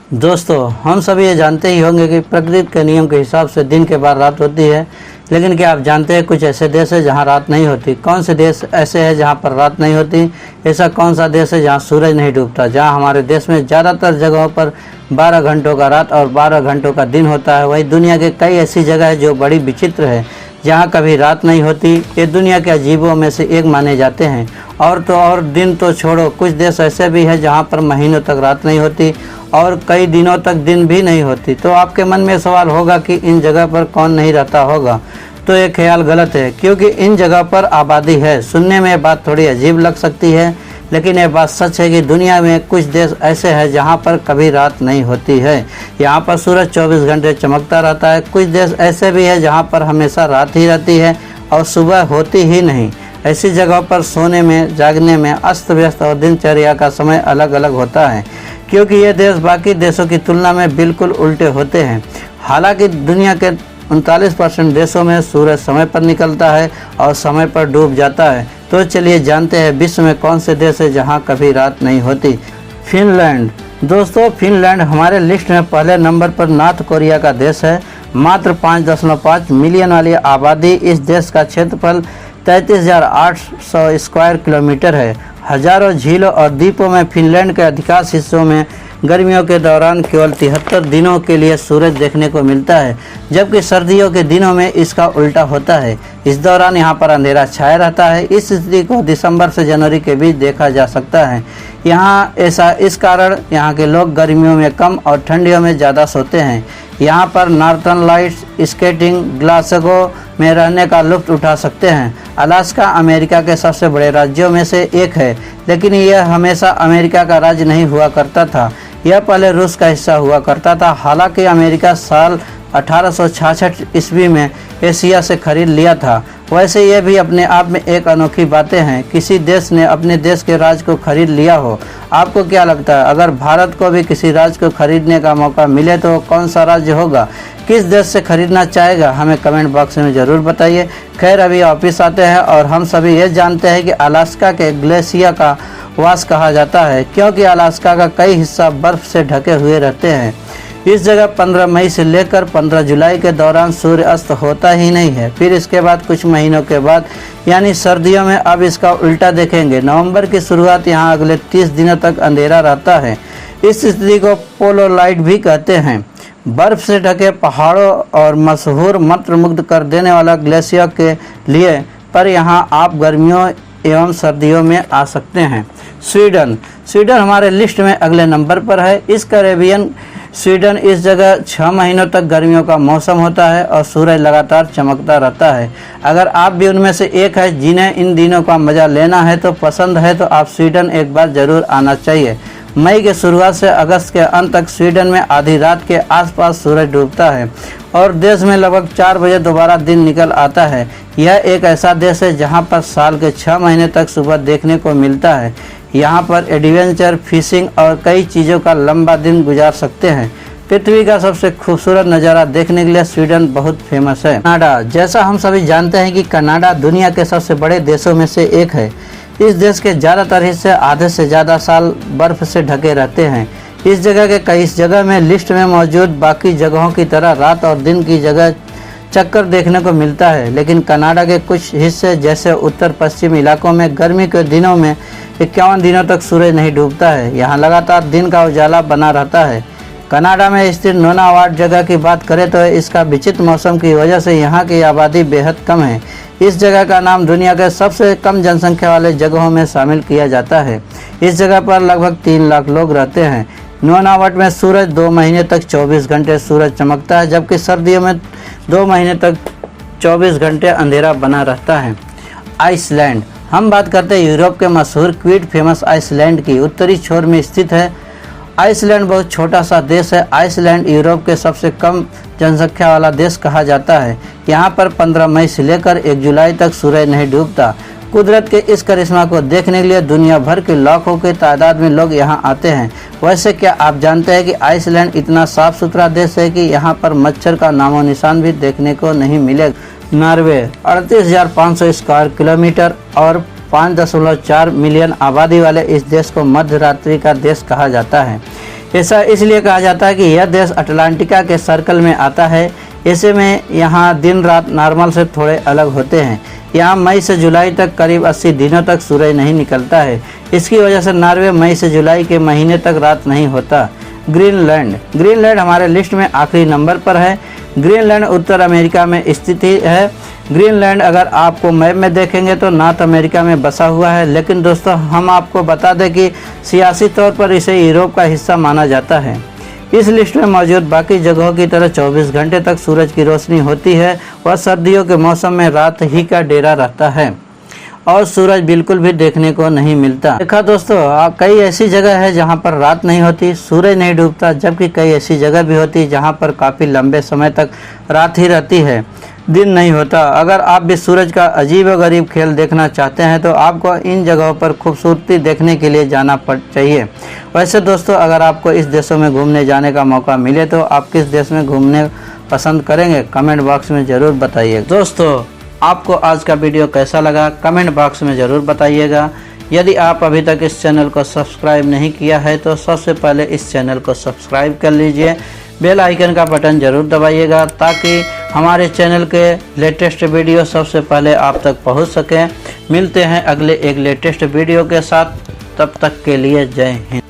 दोस्तों, हम सभी ये जानते ही होंगे कि प्रकृति के नियम के हिसाब से दिन के बाद रात होती है। लेकिन क्या आप जानते हैं कुछ ऐसे देश है जहाँ रात नहीं होती? कौन से देश ऐसे हैं जहाँ पर रात नहीं होती? ऐसा कौन सा देश है जहाँ सूरज नहीं डूबता? जहाँ हमारे देश में ज़्यादातर जगहों पर 12 घंटों का रात और 12 घंटों का दिन होता है। वही दुनिया के कई ऐसी जगह है जो बड़ी विचित्र है, जहाँ कभी रात नहीं होती। ये दुनिया के अजीबों में से एक माने जाते हैं। और तो और दिन तो छोड़ो, कुछ देश ऐसे भी हैं जहाँ पर महीनों तक रात नहीं होती और कई दिनों तक दिन भी नहीं होती। तो आपके मन में सवाल होगा कि इन जगह पर कौन नहीं रहता होगा? तो ये ख्याल गलत है, क्योंकि इन जगह पर आबादी है। सुनने में बात थोड़ी अजीब लग सकती है, लेकिन ये बात सच है कि दुनिया में कुछ देश ऐसे हैं जहाँ पर कभी रात नहीं होती है। यहाँ पर सूरज 24 घंटे चमकता रहता है। कुछ देश ऐसे भी है जहाँ पर हमेशा रात ही रहती है और सुबह होती ही नहीं। ऐसी जगहों पर सोने में, जागने में अस्त व्यस्त और दिनचर्या का समय अलग अलग होता है, क्योंकि ये देश बाकी देशों की तुलना में बिल्कुल उल्टे होते हैं। हालांकि दुनिया के 39% देशों में सूरज समय पर निकलता है और समय पर डूब जाता है। तो चलिए जानते हैं विश्व में कौन से देश है जहां कभी रात नहीं होती। फिनलैंड। दोस्तों, फिनलैंड हमारे लिस्ट में पहले नंबर पर नॉर्थ कोरिया का देश है। मात्र 5.5 मिलियन वाली आबादी। इस देश का क्षेत्रफल 33,800 स्क्वायर किलोमीटर है। हजारों झीलों और द्वीपों में फिनलैंड के अधिकांश हिस्सों में गर्मियों के दौरान केवल 73 दिनों के लिए सूरज देखने को मिलता है, जबकि सर्दियों के दिनों में इसका उल्टा होता है। इस दौरान यहाँ पर अंधेरा छाया रहता है। इस स्थिति को दिसंबर से जनवरी के बीच देखा जा सकता है। यहाँ ऐसा इस कारण यहाँ के लोग गर्मियों में कम और ठंडियों में ज़्यादा सोते हैं। यहाँ पर नॉर्थर्न लाइट्स स्केटिंग ग्लासगो में रहने का लुत्फ उठा सकते हैं। अलास्का अमेरिका के सबसे बड़े राज्यों में से एक है, लेकिन यह हमेशा अमेरिका का राज्य नहीं हुआ करता था। यह पहले रूस का हिस्सा हुआ करता था। हालांकि अमेरिका साल 1866 ईस्वी में एशिया से खरीद लिया था। वैसे यह भी अपने आप में एक अनोखी बातें हैं, किसी देश ने अपने देश के राज्य को खरीद लिया हो। आपको क्या लगता है, अगर भारत को भी किसी राज्य को खरीदने का मौका मिले तो कौन सा राज्य होगा? किस देश से खरीदना चाहेगा? हमें कमेंट बॉक्स में ज़रूर बताइए। खैर, अभी वापिस आते हैं और हम सभी ये जानते हैं कि अलास्का के ग्लेशियर का वास कहा जाता है, क्योंकि अलास्का का कई हिस्सा बर्फ से ढके हुए रहते हैं। इस जगह 15 मई से लेकर 15 जुलाई के दौरान सूर्य अस्त होता ही नहीं है। फिर इसके बाद कुछ महीनों के बाद यानी सर्दियों में अब इसका उल्टा देखेंगे। नवंबर की शुरुआत यहाँ अगले 30 दिनों तक अंधेरा रहता है। इस स्थिति को पोलर लाइट भी कहते हैं। बर्फ से ढके पहाड़ों और मशहूर मंत्रमुग्ध कर देने वाला ग्लेशियर के लिए पर यहाँ आप गर्मियों एवं सर्दियों में आ सकते हैं। स्वीडन हमारे लिस्ट में अगले नंबर पर है। इस कैरेबियन स्वीडन इस जगह 6 महीनों तक गर्मियों का मौसम होता है और सूरज लगातार चमकता रहता है। अगर आप भी उनमें से एक है जिन्हें इन दिनों का मजा लेना है तो पसंद है, तो आप स्वीडन एक बार जरूर आना चाहिए। मई के शुरुआत से अगस्त के अंत तक स्वीडन में आधी रात के आसपास सूरज डूबता है और देश में लगभग 4 बजे दोबारा दिन निकल आता है। यह एक ऐसा देश है जहां पर साल के 6 महीने तक सुबह देखने को मिलता है। यहाँ पर एडवेंचर, फिशिंग और कई चीज़ों का लंबा दिन गुजार सकते हैं। पृथ्वी का सबसे खूबसूरत नज़ारा देखने के लिए स्वीडन बहुत फेमस है। कनाडा। जैसा हम सभी जानते हैं कि कनाडा दुनिया के सबसे बड़े देशों में से एक है। इस देश के ज़्यादातर हिस्से आधे से ज़्यादा साल बर्फ से ढके रहते हैं। इस जगह के कई जगह में लिस्ट में मौजूद बाकी जगहों की तरह रात और दिन की जगह चक्कर देखने को मिलता है, लेकिन कनाडा के कुछ हिस्से जैसे उत्तर पश्चिम इलाकों में गर्मी के दिनों में 51 दिनों तक सूरज नहीं डूबता है। यहाँ लगातार दिन का उजाला बना रहता है। कनाडा में स्थित नूनावाड जगह की बात करें तो इसका विचित्र मौसम की वजह से यहाँ की आबादी बेहद कम है। इस जगह का नाम दुनिया के सबसे कम जनसंख्या वाले जगहों में शामिल किया जाता है। इस जगह पर लगभग 3 लाख लोग रहते हैं। नूनावाड में सूरज 2 महीने तक 24 घंटे सूरज चमकता है, जबकि सर्दियों में 2 महीने तक 24 घंटे अंधेरा बना रहता है। आइसलैंड। हम बात करते हैं यूरोप के मशहूर क्विड फेमस आइसलैंड की। उत्तरी छोर में स्थित है। आइसलैंड बहुत छोटा सा देश है। आइसलैंड यूरोप के सबसे कम जनसंख्या वाला देश कहा जाता है। यहाँ पर 15 मई से लेकर 1 जुलाई तक सूरज नहीं डूबता। कुदरत के इस करिश्मा को देखने के लिए दुनिया भर के लाखों की तादाद में लोग यहाँ आते हैं। वैसे क्या आप जानते हैं कि आइसलैंड इतना साफ सुथरा देश है कि यहाँ पर मच्छर का नामो निशान भी देखने को नहीं मिलेगा। नॉर्वे। 38,500 स्क्वायर किलोमीटर और 5.4 मिलियन आबादी वाले इस देश को मध्य रात्रि का देश कहा जाता है। ऐसा इसलिए कहा जाता है कि यह देश अटलांटिका के सर्कल में आता है। ऐसे में यहाँ दिन रात नॉर्मल से थोड़े अलग होते हैं। यहाँ मई से जुलाई तक करीब 80 दिनों तक सूरज नहीं निकलता है। इसकी वजह से नॉर्वे मई से जुलाई के महीने तक रात नहीं होता। ग्रीनलैंड हमारे लिस्ट में आखिरी नंबर पर है। ग्रीनलैंड उत्तर अमेरिका में स्थित है। ग्रीनलैंड अगर आपको मैप में देखेंगे तो नॉर्थ अमेरिका में बसा हुआ है, लेकिन दोस्तों हम आपको बता दें कि सियासी तौर पर इसे यूरोप का हिस्सा माना जाता है। इस लिस्ट में मौजूद बाकी जगहों की तरह 24 घंटे तक सूरज की रोशनी होती है। वह सर्दियों के मौसम में रात ही का डेरा रहता है और सूरज बिल्कुल भी देखने को नहीं मिलता। देखा दोस्तों, कई ऐसी जगह है जहां पर रात नहीं होती, सूरज नहीं डूबता, जबकि कई ऐसी जगह भी होती है जहां पर काफ़ी लंबे समय तक रात ही रहती है, दिन नहीं होता। अगर आप भी सूरज का अजीब व गरीब खेल देखना चाहते हैं तो आपको इन जगहों पर खूबसूरती देखने के लिए जाना चाहिए। वैसे दोस्तों, अगर आपको इस देशों में घूमने जाने का मौका मिले तो आप किस देश में घूमने पसंद करेंगे, कमेंट बॉक्स में ज़रूर बताइए। दोस्तों, आपको आज का वीडियो कैसा लगा कमेंट बॉक्स में ज़रूर बताइएगा। यदि आप अभी तक इस चैनल को सब्सक्राइब नहीं किया है तो सबसे पहले इस चैनल को सब्सक्राइब कर लीजिए। बेल आइकन का बटन ज़रूर दबाइएगा ताकि हमारे चैनल के लेटेस्ट वीडियो सबसे पहले आप तक पहुंच सकें। मिलते हैं अगले एक लेटेस्ट वीडियो के साथ, तब तक के लिए जय हिंद।